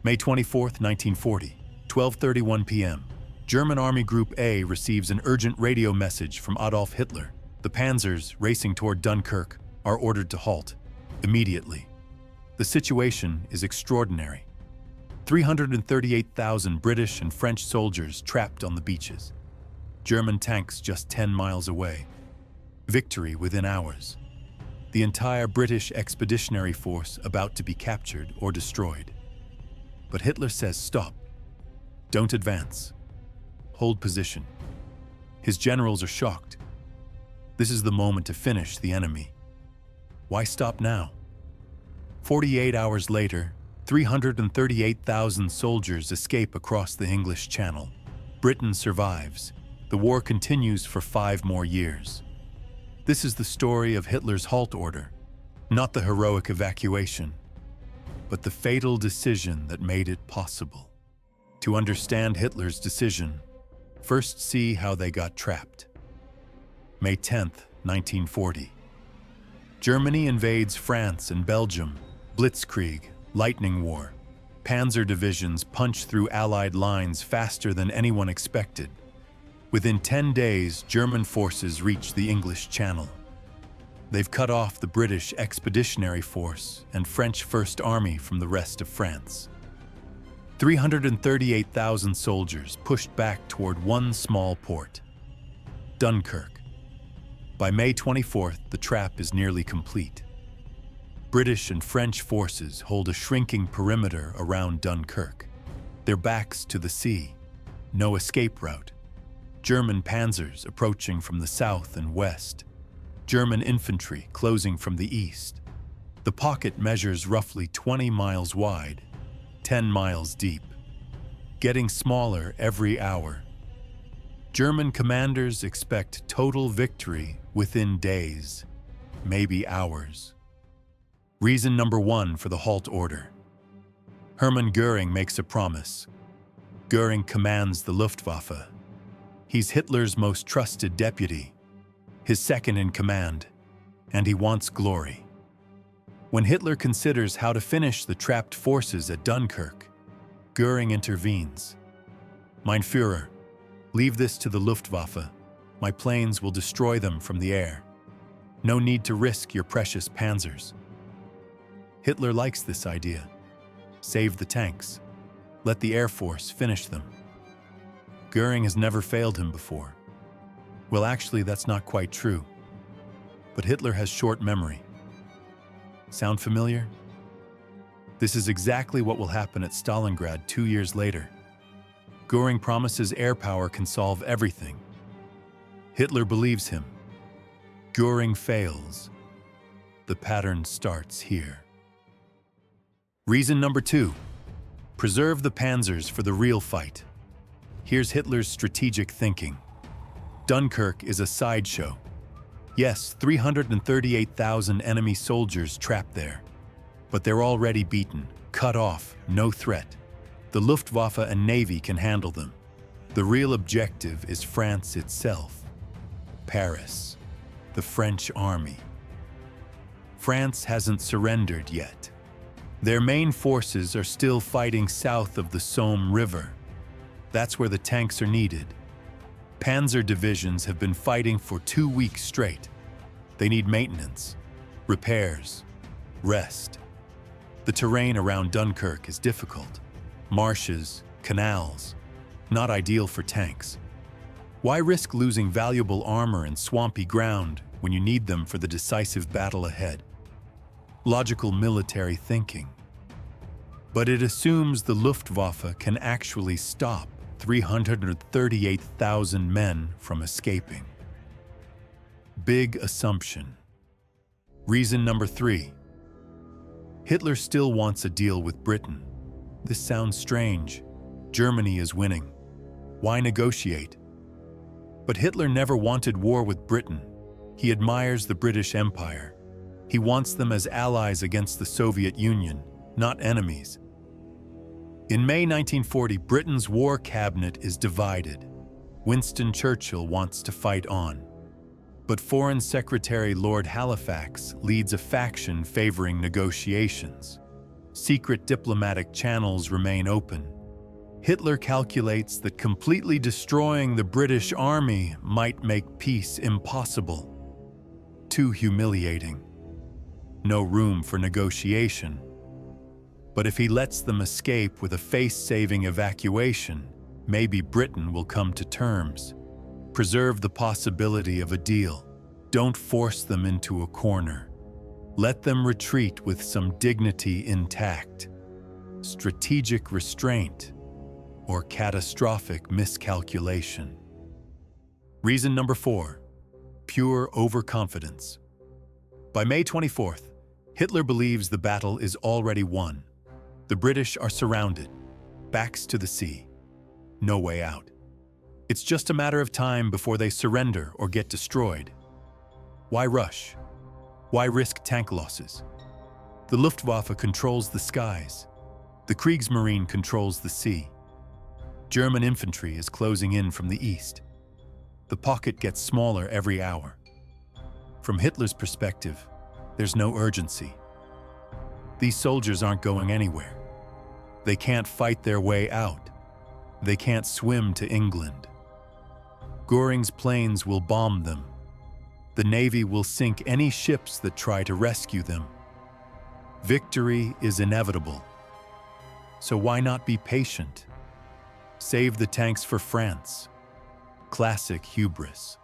May 24, 1940, 12:31 p.m. German Army Group A receives an urgent radio message from Adolf Hitler. The panzers, racing toward Dunkirk, are ordered to halt immediately. The situation is extraordinary. 338,000 British and French soldiers trapped on the beaches. German tanks just 10 miles away. Victory within hours. The entire British expeditionary force about to be captured or destroyed. But Hitler says stop. Don't advance. Hold position. His generals are shocked. This is the moment to finish the enemy. Why stop now? 48 hours later, 338,000 soldiers escape across the English Channel. Britain survives. The war continues for 5 more years. This is the story of Hitler's halt order, not the heroic evacuation, but the fatal decision that made it possible. To understand Hitler's decision, first see how they got trapped. May 10th, 1940. Germany invades France and Belgium. Blitzkrieg, lightning war. Panzer divisions punch through Allied lines faster than anyone expected. Within 10 days, German forces reach the English Channel. They've cut off the British Expeditionary Force and French First Army from the rest of France. 338,000 soldiers pushed back toward one small port, Dunkirk. By May 24th, the trap is nearly complete. British and French forces hold a shrinking perimeter around Dunkirk. Their backs to the sea, no escape route. German panzers approaching from the south and west. German infantry closing from the east. The pocket measures roughly 20 miles wide, 10 miles deep, getting smaller every hour. German commanders expect total victory within days, maybe hours. Reason number 1 for the halt order. Hermann Göring makes a promise. Göring commands the Luftwaffe. He's Hitler's most trusted deputy, his second in command, and he wants glory. When Hitler considers how to finish the trapped forces at Dunkirk, Göring intervenes. Mein Führer, leave this to the Luftwaffe. My planes will destroy them from the air. No need to risk your precious panzers. Hitler likes this idea. Save the tanks. Let the Air Force finish them. Göring has never failed him before. Well, actually, that's not quite true. But Hitler has short memory. Sound familiar? This is exactly what will happen at Stalingrad 2 years later. Göring promises air power can solve everything. Hitler believes him. Göring fails. The pattern starts here. Reason number 2. Preserve the panzers for the real fight. Here's Hitler's strategic thinking. Dunkirk is a sideshow. Yes, 338,000 enemy soldiers trapped there. But they're already beaten, cut off, no threat. The Luftwaffe and Navy can handle them. The real objective is France itself. Paris. The French army. France hasn't surrendered yet. Their main forces are still fighting south of the Somme River. That's where the tanks are needed. Panzer divisions have been fighting for 2 weeks straight. They need maintenance, repairs, rest. The terrain around Dunkirk is difficult. Marshes, canals, not ideal for tanks. Why risk losing valuable armor in swampy ground when you need them for the decisive battle ahead? Logical military thinking. But it assumes the Luftwaffe can actually stop 338,000 men from escaping. Big assumption. Reason number 3. Hitler still wants a deal with Britain. This sounds strange. Germany is winning. Why negotiate? But Hitler never wanted war with Britain. He admires the British Empire. He wants them as allies against the Soviet Union, not enemies. In May 1940, Britain's war cabinet is divided. Winston Churchill wants to fight on. But Foreign Secretary Lord Halifax leads a faction favoring negotiations. Secret diplomatic channels remain open. Hitler calculates that completely destroying the British army might make peace impossible. Too humiliating. No room for negotiation. But if he lets them escape with a face-saving evacuation, maybe Britain will come to terms. Preserve the possibility of a deal. Don't force them into a corner. Let them retreat with some dignity intact. Strategic restraint or catastrophic miscalculation. Reason number 4, pure overconfidence. By May 24th, Hitler believes the battle is already won. The British are surrounded, backs to the sea. No way out. It's just a matter of time before they surrender or get destroyed. Why rush? Why risk tank losses? The Luftwaffe controls the skies. The Kriegsmarine controls the sea. German infantry is closing in from the east. The pocket gets smaller every hour. From Hitler's perspective, there's no urgency. These soldiers aren't going anywhere. They can't fight their way out. They can't swim to England. Göring's planes will bomb them. The Navy will sink any ships that try to rescue them. Victory is inevitable. So why not be patient? Save the tanks for France. Classic hubris.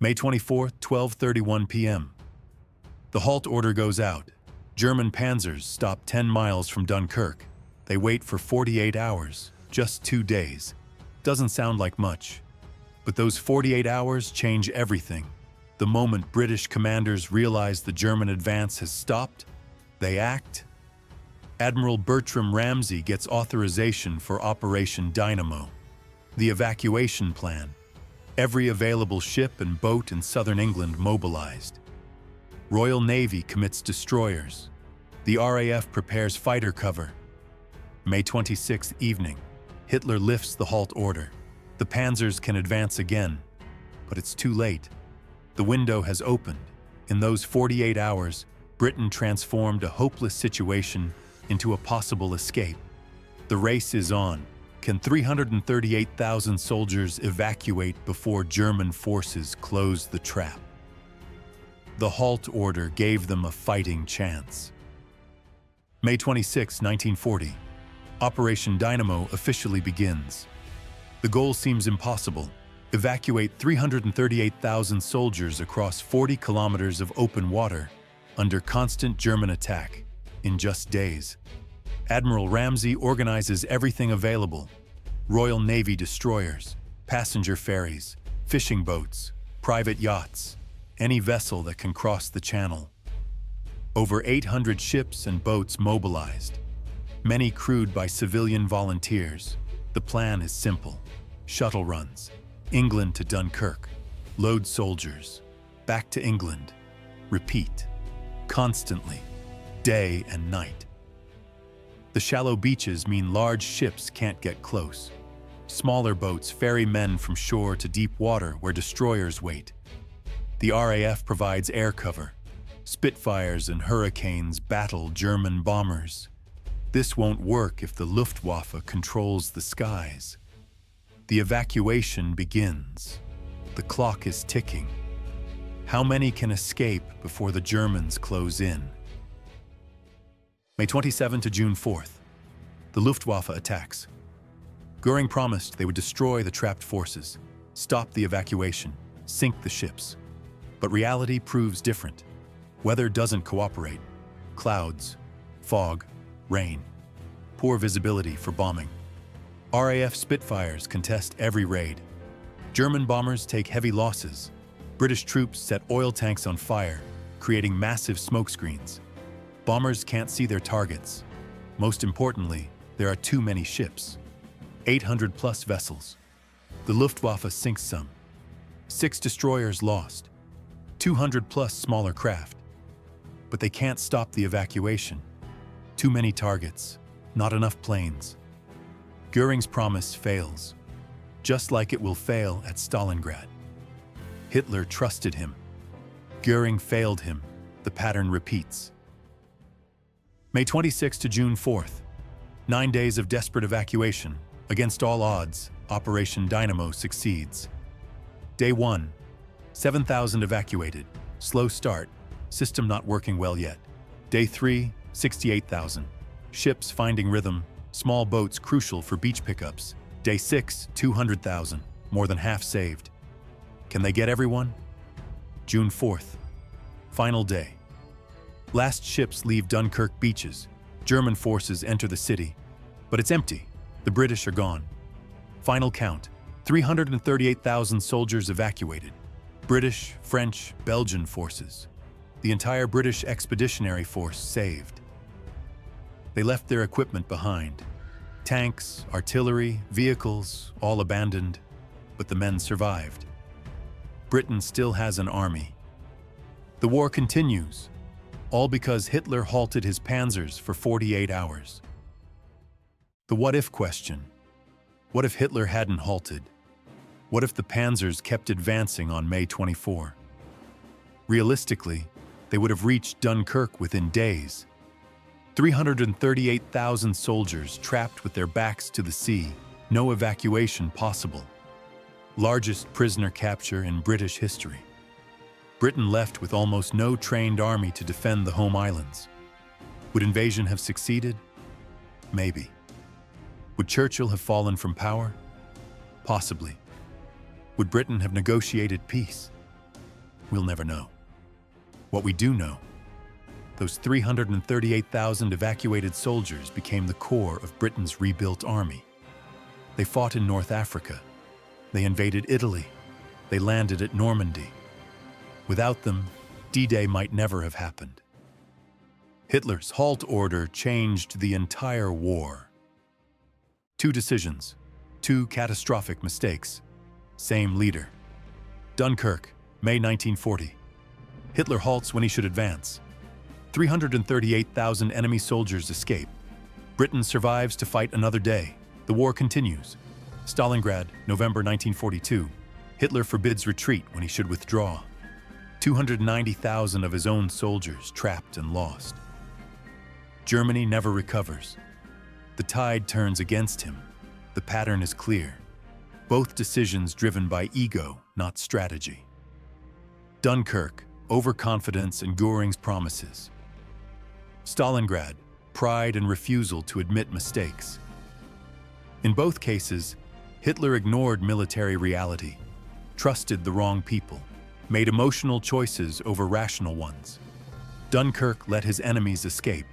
May 24, 12:31 p.m. The halt order goes out. German panzers stop 10 miles from Dunkirk. They wait for 48 hours, just 2 days. Doesn't sound like much, but those 48 hours change everything. The moment British commanders realize the German advance has stopped, they act. Admiral Bertram Ramsay gets authorization for Operation Dynamo, the evacuation plan. Every available ship and boat in southern England mobilized. Royal Navy commits destroyers. The RAF prepares fighter cover. May 26th evening, Hitler lifts the halt order. The panzers can advance again, but it's too late. The window has opened. In those 48 hours, Britain transformed a hopeless situation into a possible escape. The race is on. Can 338,000 soldiers evacuate before German forces close the trap? The halt order gave them a fighting chance. May 26, 1940. Operation Dynamo officially begins. The goal seems impossible. Evacuate 338,000 soldiers across 40 kilometers of open water under constant German attack in just days. Admiral Ramsay organizes everything available: Royal Navy destroyers, passenger ferries, fishing boats, private yachts, any vessel that can cross the channel. Over 800 ships and boats mobilized, many crewed by civilian volunteers. The plan is simple: shuttle runs, England to Dunkirk, load soldiers, back to England, repeat, constantly, day and night. The shallow beaches mean large ships can't get close. Smaller boats ferry men from shore to deep water where destroyers wait. The RAF provides air cover. Spitfires and Hurricanes battle German bombers. This won't work if the Luftwaffe controls the skies. The evacuation begins. The clock is ticking. How many can escape before the Germans close in? May 27 to June 4th. The Luftwaffe attacks. Göring promised they would destroy the trapped forces, stop the evacuation, sink the ships. But reality proves different. Weather doesn't cooperate. Clouds, fog, rain. Poor visibility for bombing. RAF Spitfires contest every raid. German bombers take heavy losses. British troops set oil tanks on fire, creating massive smoke screens. Bombers can't see their targets. Most importantly, there are too many ships. 800+ vessels. The Luftwaffe sinks some. 6 destroyers lost. 200+ smaller craft. But they can't stop the evacuation. Too many targets, not enough planes. Göring's promise fails, just like it will fail at Stalingrad. Hitler trusted him. Göring failed him. The pattern repeats. May 26 to June 4th. 9 days of desperate evacuation. Against all odds, Operation Dynamo succeeds. Day 1. 7,000 evacuated. Slow start. System not working well yet. Day 3. 68,000. Ships finding rhythm. Small boats crucial for beach pickups. Day 6. 200,000. More than half saved. Can they get everyone? June 4th. Final day. Last ships leave Dunkirk beaches. German forces enter the city. But it's empty. The British are gone. Final count. 338,000 soldiers evacuated. British, French, Belgian forces. The entire British Expeditionary Force saved. They left their equipment behind. Tanks, artillery, vehicles, all abandoned. But the men survived. Britain still has an army. The war continues, all because Hitler halted his panzers for 48 hours. The what-if question. What if Hitler hadn't halted? What if the panzers kept advancing on May 24? Realistically, they would have reached Dunkirk within days. 338,000 soldiers trapped with their backs to the sea, no evacuation possible. Largest prisoner capture in British history. Britain left with almost no trained army to defend the home islands. Would invasion have succeeded? Maybe. Would Churchill have fallen from power? Possibly. Would Britain have negotiated peace? We'll never know. What we do know, those 338,000 evacuated soldiers became the core of Britain's rebuilt army. They fought in North Africa. They invaded Italy. They landed at Normandy. Without them, D-Day might never have happened. Hitler's halt order changed the entire war. 2 decisions, 2 catastrophic mistakes, same leader. Dunkirk, May 1940. Hitler halts when he should advance. 338,000 enemy soldiers escape. Britain survives to fight another day. The war continues. Stalingrad, November 1942. Hitler forbids retreat when he should withdraw. 290,000 of his own soldiers trapped and lost. Germany never recovers. The tide turns against him. The pattern is clear. Both decisions driven by ego, not strategy. Dunkirk, overconfidence and Göring's promises. Stalingrad, pride and refusal to admit mistakes. In both cases, Hitler ignored military reality, trusted the wrong people, made emotional choices over rational ones. Dunkirk let his enemies escape.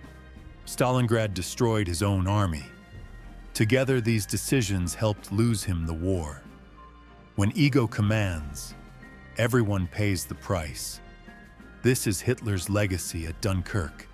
Stalingrad destroyed his own army. Together, these decisions helped lose him the war. When ego commands, everyone pays the price. This is Hitler's legacy at Dunkirk.